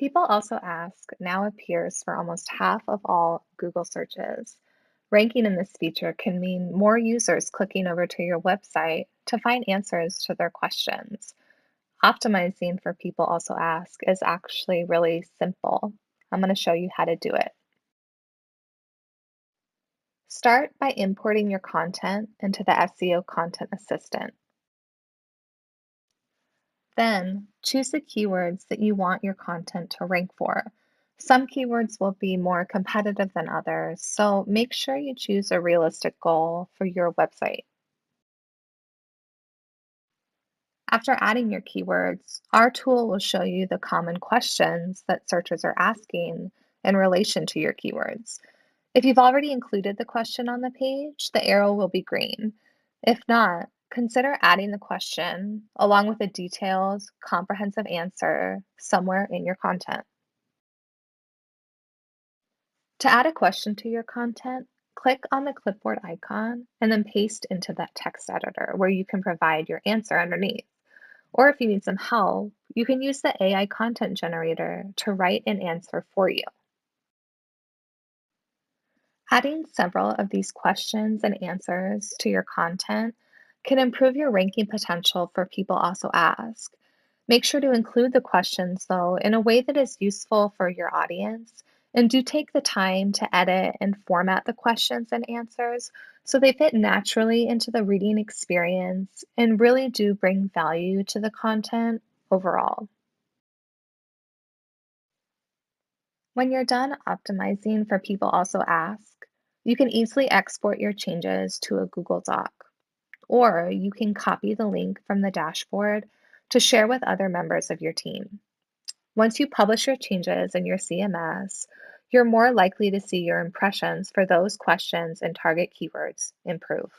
People also ask now appears for almost half of all Google searches. Ranking in this feature can mean more users clicking over to your website to find answers to their questions. Optimizing for people also ask is actually really simple. I'm going to show you how to do it. Start by importing your content into the SEO Content Assistant. Then choose the keywords that you want your content to rank for. Some keywords will be more competitive than others, so make sure you choose a realistic goal for your website. After adding your keywords, our tool will show you the common questions that searchers are asking in relation to your keywords. If you've already included the question on the page, the arrow will be green. If not, consider adding the question along with a detailed, comprehensive answer somewhere in your content. To add a question to your content, click on the clipboard icon and then paste into that text editor where you can provide your answer underneath. Or if you need some help, you can use the AI content generator to write an answer for you. Adding several of these questions and answers to your content can improve your ranking potential for people also ask. Make sure to include the questions, though, in a way that is useful for your audience, and do take the time to edit and format the questions and answers so they fit naturally into the reading experience and really do bring value to the content overall. When you're done optimizing for people also ask, you can easily export your changes to a Google Doc, or you can copy the link from the dashboard to share with other members of your team. Once you publish your changes in your CMS, you're more likely to see your impressions for those questions and target keywords improve.